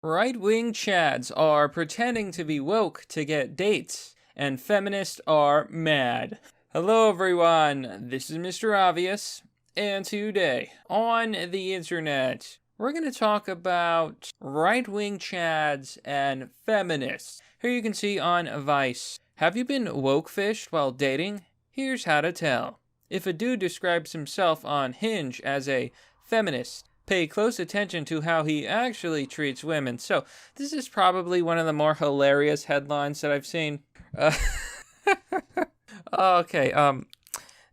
Right-wing chads are pretending to be woke to get dates, and feminists are mad. Hello everyone, this is Mr. Obvious, and today on the internet, we're going to talk about right-wing chads and feminists. Here you can see on Vice, have you been woke-fished while dating? Here's how to tell. If a dude describes himself on Hinge as a feminist, pay close attention to how he actually treats women. So this is probably one of the more hilarious headlines that I've seen. Okay,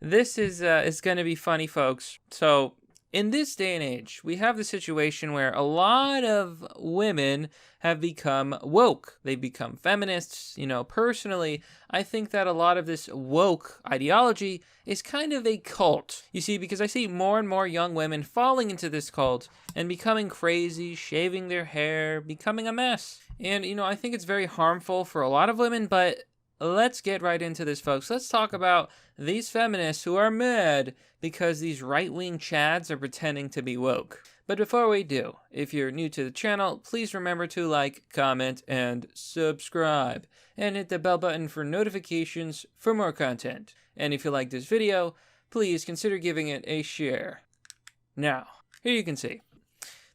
this is going to be funny, folks. So in this day and age, we have the situation where a lot of women have become woke. They become feminists. Personally, I think that a lot of this woke ideology is kind of a cult. You see, because I see more and more young women falling into this cult and becoming crazy, shaving their hair, becoming a mess. And, I think it's very harmful for a lot of women, but let's get right into this, folks. Let's talk about these feminists who are mad because these right-wing chads are pretending to be woke. But before we do, if you're new to the channel, please remember to like, comment, and subscribe. And hit the bell button for notifications for more content. And if you like this video, please consider giving it a share. Now, here you can see.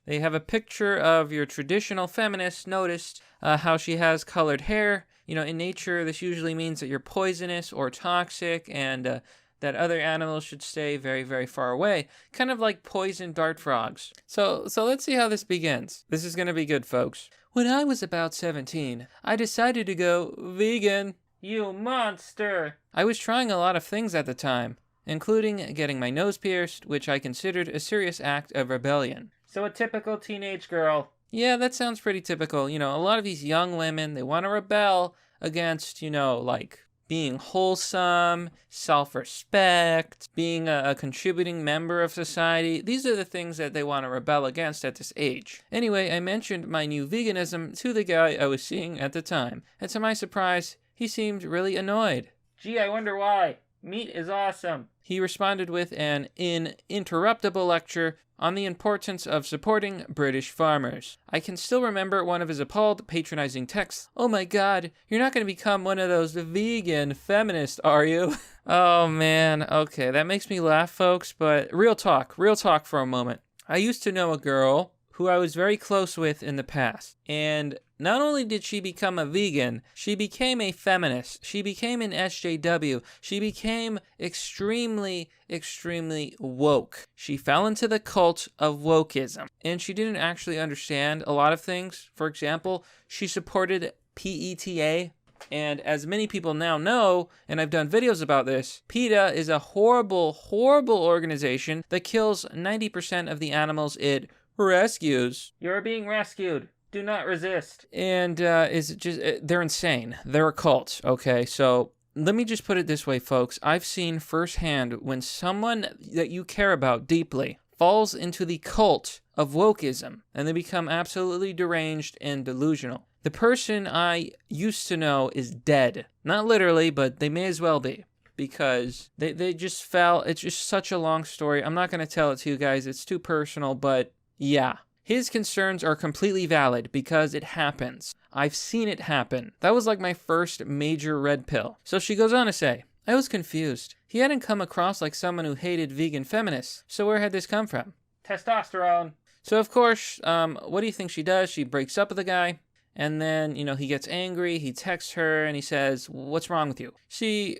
They have a picture of your traditional feminist. Notice how she has colored hair. In nature, this usually means that you're poisonous or toxic and that other animals should stay very, very far away. Kind of like poison dart frogs. So let's see how this begins. This is going to be good, folks. When I was about 17, I decided to go vegan. You monster! I was trying a lot of things at the time, including getting my nose pierced, which I considered a serious act of rebellion. So a typical teenage girl. Yeah, that sounds pretty typical. A lot of these young women, they want to rebel against, like being wholesome, self-respect, being a contributing member of society. These are the things that they want to rebel against at this age. Anyway, I mentioned my new veganism to the guy I was seeing at the time, and to my surprise, he seemed really annoyed. Gee, I wonder why. Meat is awesome. He responded with an uninterruptible lecture on the importance of supporting British farmers. I can still remember one of his appalled, patronizing texts. Oh my god, you're not going to become one of those vegan feminists, are you? Oh man, okay, that makes me laugh, folks, but real talk for a moment. I used to know a girl who I was very close with in the past, and not only did she become a vegan, she became a feminist. She became an SJW. She became extremely, extremely woke. She fell into the cult of wokeism, and she didn't actually understand a lot of things. For example, she supported PETA, and as many people now know, and I've done videos about this, PETA is a horrible, horrible organization that kills 90% of the animals it rescues. You're being rescued. Do not resist. And they're insane. They're a cult, okay? So let me just put it this way, folks. I've seen firsthand when someone that you care about deeply falls into the cult of wokeism and they become absolutely deranged and delusional. The person I used to know is dead. Not literally, but they may as well be. Because they just fell. It's just such a long story. I'm not going to tell it to you guys. It's too personal, but yeah. His concerns are completely valid because it happens. I've seen it happen. That was like my first major red pill. So she goes on to say, I was confused. He hadn't come across like someone who hated vegan feminists. So where had this come from? Testosterone. So of course, what do you think she does? She breaks up with the guy. And then, he gets angry. He texts her and he says, what's wrong with you? She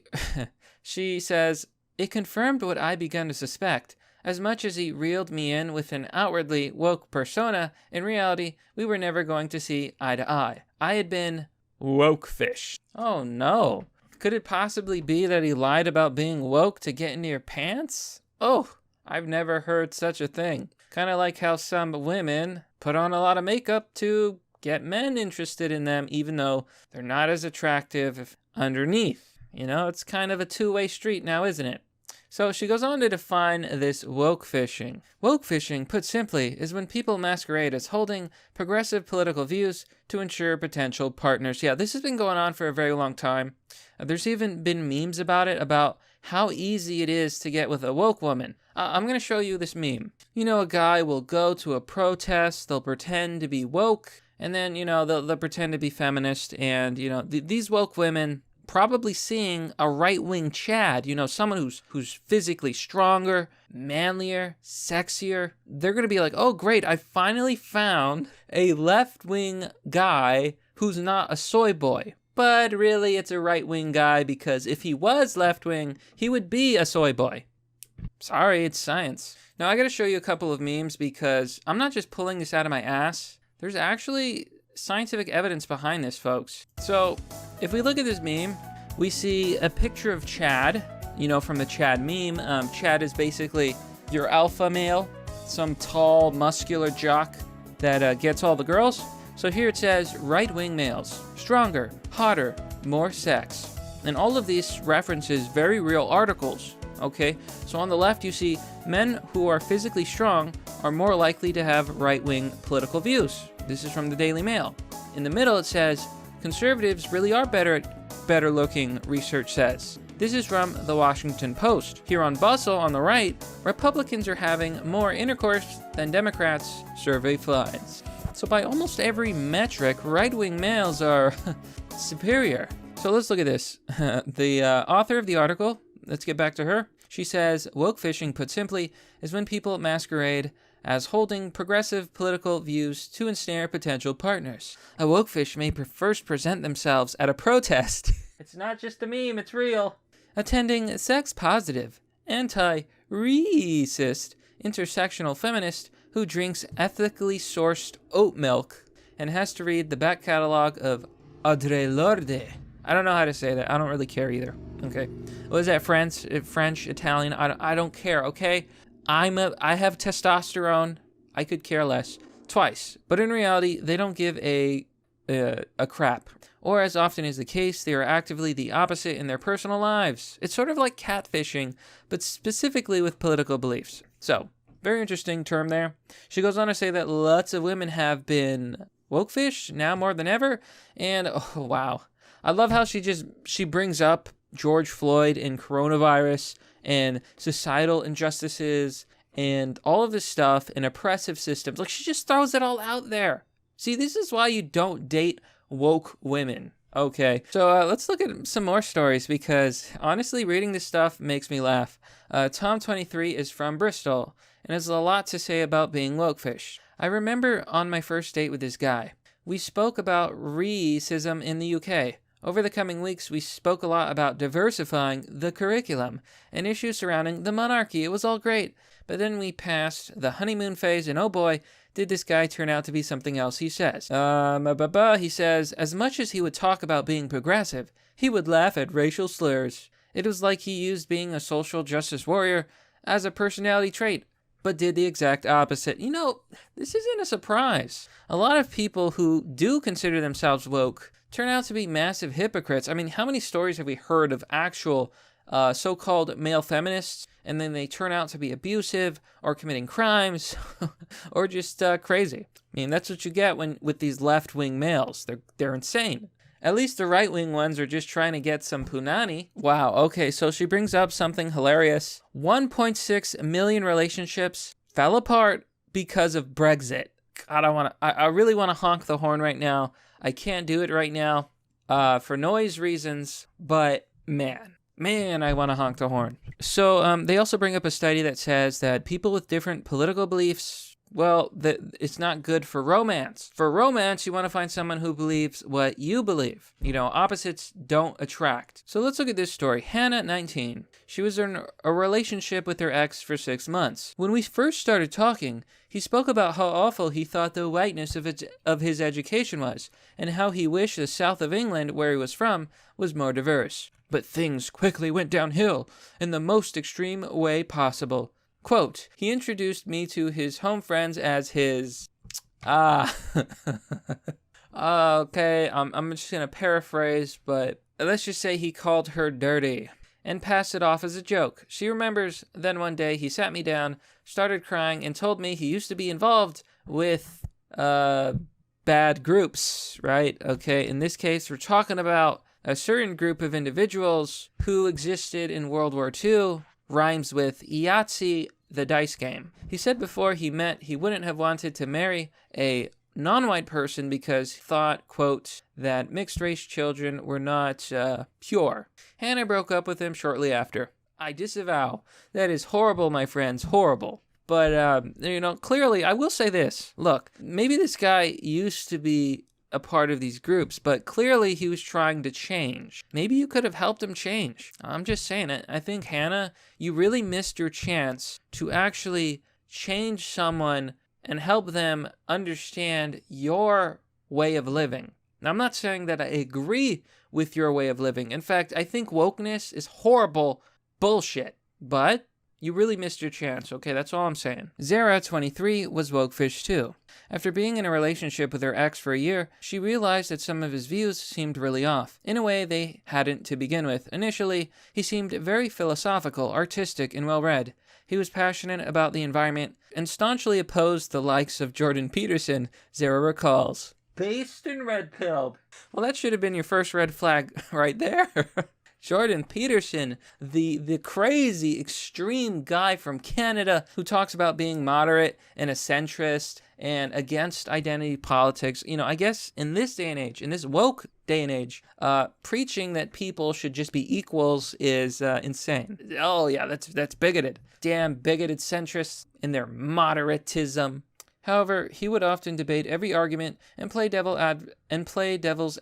says, it confirmed what I begun to suspect. As much as he reeled me in with an outwardly woke persona, in reality, we were never going to see eye to eye. I had been woke-fished. Oh no. Could it possibly be that he lied about being woke to get into your pants? Oh, I've never heard such a thing. Kind of like how some women put on a lot of makeup to get men interested in them, even though they're not as attractive underneath. It's kind of a two-way street now, isn't it? So she goes on to define this woke fishing. Woke fishing, put simply, is when people masquerade as holding progressive political views to ensure potential partners. Yeah, this has been going on for a very long time. There's even been memes about it, about how easy it is to get with a woke woman. I'm going to show you this meme. A guy will go to a protest, they'll pretend to be woke, And then, they'll pretend to be feminist, and, these woke women probably seeing a right-wing Chad, someone who's physically stronger, manlier, sexier. They're going to be like, oh, great, I finally found a left-wing guy who's not a soy boy. But really, it's a right-wing guy, because if he was left-wing, he would be a soy boy. Sorry, it's science. Now, I got to show you a couple of memes, because I'm not just pulling this out of my ass. There's actually scientific evidence behind this, folks. So, if we look at this meme, we see a picture of Chad, from the Chad meme. Chad is basically your alpha male, some tall, muscular jock that gets all the girls. So here it says, right-wing males, stronger, hotter, more sex. And all of these references very real articles, okay? So on the left, you see men who are physically strong are more likely to have right-wing political views. This is from the Daily Mail. In the middle, it says, conservatives really are better looking, research says. This is from the Washington Post. Here on Bustle, on the right, Republicans are having more intercourse than Democrats, survey finds. So by almost every metric, right-wing males are superior. So let's look at this. The author of the article, let's get back to her. She says, wokefishing, put simply, is when people masquerade as holding progressive political views to ensnare potential partners. A wokefish may first present themselves at a protest. It's not just a meme, it's real. Attending sex-positive, anti-racist, intersectional feminist who drinks ethically sourced oat milk and has to read the back catalog of Audre Lorde. I don't know how to say that. I don't really care either. Okay. What is that, French, Italian? I don't care, okay? I have testosterone. I could care less. Twice. But in reality, they don't give a crap. Or as often is the case, they are actively the opposite in their personal lives. It's sort of like catfishing, but specifically with political beliefs. So, very interesting term there. She goes on to say that lots of women have been wokefish, now more than ever. And, oh, wow. I love how she brings up George Floyd and coronavirus and societal injustices and all of this stuff and oppressive systems. Like, she just throws it all out there. See, this is why you don't date woke women. Okay, so let's look at some more stories, because honestly, reading this stuff makes me laugh. Tom23 is from Bristol and has a lot to say about being wokefish. I remember on my first date with this guy, we spoke about racism in the UK. Over the coming weeks, we spoke a lot about diversifying the curriculum and issues surrounding the monarchy. It was all great. But then we passed the honeymoon phase, and oh boy, did this guy turn out to be something else, he says. He says, as much as he would talk about being progressive, he would laugh at racial slurs. It was like he used being a social justice warrior as a personality trait, but did the exact opposite. This isn't a surprise. A lot of people who do consider themselves woke turn out to be massive hypocrites. I mean, how many stories have we heard of actual so-called male feminists, and then they turn out to be abusive or committing crimes or just crazy? I mean, that's what you get with these left-wing males. They're insane. At least the right-wing ones are just trying to get some punani. Wow, okay, so she brings up something hilarious. 1.6 million relationships fell apart because of Brexit. God, I really want to honk the horn right now. I can't do it right now for noise reasons, but man, I want to honk the horn. So they also bring up a study that says that people with different political beliefs, well, it's not good for romance. For romance, you want to find someone who believes what you believe. Opposites don't attract. So let's look at this story. Hannah, 19. She was in a relationship with her ex for 6 months. When we first started talking, he spoke about how awful he thought the whiteness of his education was, and how he wished the south of England, where he was from, was more diverse. But things quickly went downhill in the most extreme way possible. Quote, he introduced me to his home friends as his... okay, I'm just going to paraphrase, but let's just say he called her dirty and passed it off as a joke. She remembers then one day he sat me down, started crying, and told me he used to be involved with bad groups, right? Okay, in this case, we're talking about a certain group of individuals who existed in World War II, rhymes with Yahtzee, the dice game. He said before he met, he wouldn't have wanted to marry a non-white person because he thought, quote, that mixed-race children were not pure. Hannah broke up with him shortly after. I disavow. That is horrible, my friends, horrible. But, clearly, I will say this. Look, maybe this guy used to be a part of these groups, but clearly he was trying to change. Maybe you could have helped him change. I'm just saying it. I think, Hannah, you really missed your chance to actually change someone and help them understand your way of living. Now, I'm not saying that I agree with your way of living. In fact, I think wokeness is horrible bullshit. But you really missed your chance, okay? That's all I'm saying. Zara, 23, was wokefish too. After being in a relationship with her ex for a year, she realized that some of his views seemed really off. In a way, they hadn't to begin with. Initially, he seemed very philosophical, artistic, and well-read. He was passionate about the environment and staunchly opposed the likes of Jordan Peterson, Zara recalls. Based and red-pilled. Well, that should have been your first red flag right there. Jordan Peterson, the crazy, extreme guy from Canada who talks about being moderate and a centrist and against identity politics. I guess in this day and age, in this woke day and age, preaching that people should just be equals is insane. Oh, yeah, that's bigoted. Damn bigoted centrists and their moderatism. However, he would often debate every argument and play devil's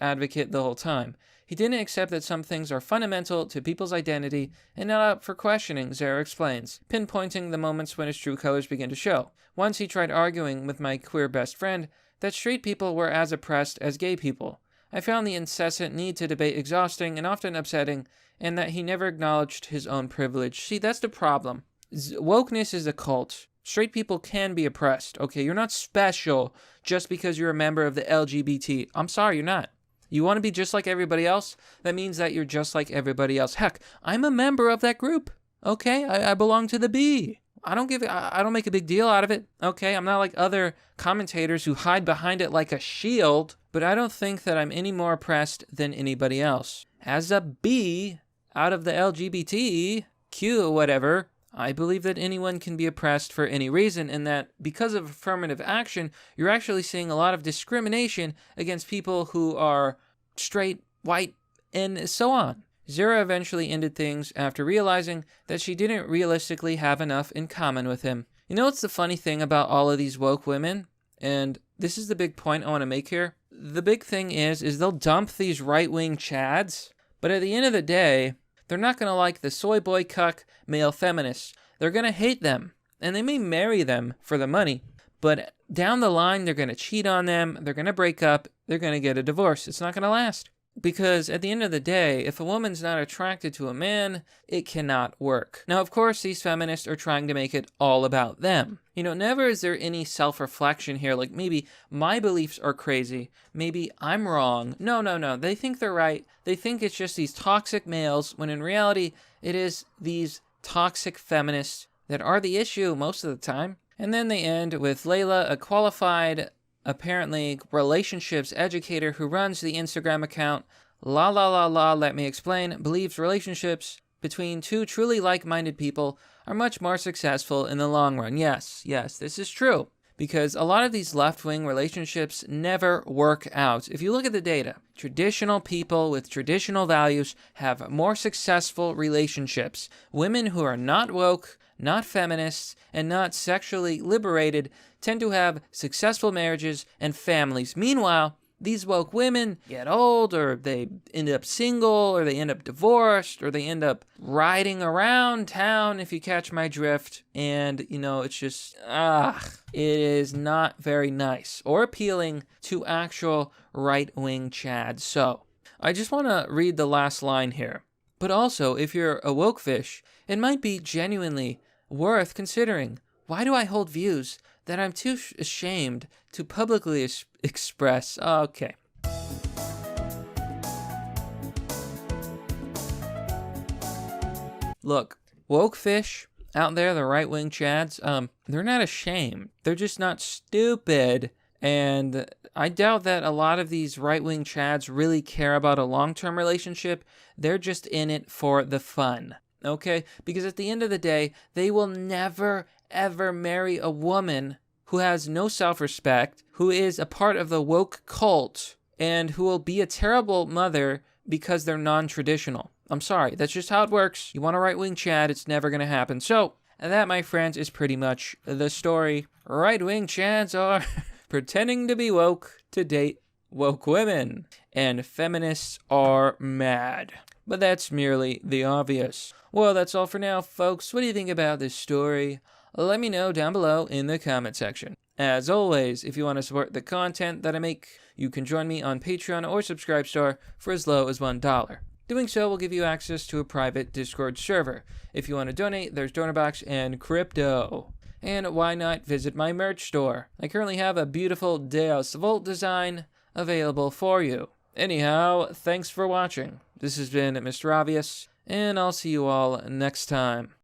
advocate the whole time. He didn't accept that some things are fundamental to people's identity and not up for questioning, Zara explains, pinpointing the moments when his true colors begin to show. Once he tried arguing with my queer best friend that straight people were as oppressed as gay people. I found the incessant need to debate exhausting and often upsetting, and that he never acknowledged his own privilege. See, that's the problem. Wokeness is a cult. Straight people can be oppressed, okay? You're not special just because you're a member of the LGBT. I'm sorry, you're not. You want to be just like everybody else? That means that you're just like everybody else. Heck, I'm a member of that group. Okay, I belong to the B. I don't make a big deal out of it. Okay, I'm not like other commentators who hide behind it like a shield. But I don't think that I'm any more oppressed than anybody else. As a B out of the LGBTQ or whatever, I believe that anyone can be oppressed for any reason, and that because of affirmative action, you're actually seeing a lot of discrimination against people who are straight, white, and so on. Zara eventually ended things after realizing that she didn't realistically have enough in common with him. You know what's the funny thing about all of these woke women? And this is the big point I want to make here. The big thing is they'll dump these right-wing chads, but at the end of the day, they're not going to like the soy boy cuck male feminists. They're going to hate them. And they may marry them for the money. But down the line, they're going to cheat on them. They're going to break up. They're going to get a divorce. It's not going to last. Because at the end of the day, if a woman's not attracted to a man, it cannot work. Now, of course, these feminists are trying to make it all about them. Never is there any self-reflection here, like maybe my beliefs are crazy, maybe I'm wrong. No. They think they're right. They think it's just these toxic males, when in reality, it is these toxic feminists that are the issue most of the time. And then they end with Layla, a qualified, apparently, relationships educator who runs the Instagram account let me explain, believes relationships between two truly like-minded people are much more successful in the long run. Yes, this is true. Because a lot of these left-wing relationships never work out. If you look at the data, traditional people with traditional values have more successful relationships. Women who are not woke, not feminists, and not sexually liberated tend to have successful marriages and families. Meanwhile, these woke women get old, or they end up single, or they end up divorced, or they end up riding around town, if you catch my drift. And, it's just, it is not very nice or appealing to actual right-wing chads. So, I just want to read the last line here. But also, if you're a woke fish, it might be genuinely worth considering. Why do I hold views that I'm too ashamed to publicly express? Okay. Look, woke fish out there, the right-wing chads, they're not ashamed. They're just not stupid. And I doubt that a lot of these right-wing chads really care about a long-term relationship. They're just in it for the fun. Okay? Because at the end of the day, they will never, ever marry a woman who has no self-respect, who is a part of the woke cult, and who will be a terrible mother because they're non-traditional. I'm sorry, that's just how it works. You want a right-wing Chad, it's never going to happen. So, that, my friends, is pretty much the story. Right-wing Chads are pretending to be woke to date woke women, and feminists are mad. But that's merely the obvious. Well, that's all for now, folks. What do you think about this story? Let me know down below in the comment section. As always, if you want to support the content that I make, you can join me on Patreon or Subscribestar for as low as $1. Doing so will give you access to a private Discord server. If you want to donate, there's DonorBox and crypto. And why not visit my merch store? I currently have a beautiful Deus Vult design available for you. Anyhow, thanks for watching. This has been Mr. Obvious, and I'll see you all next time.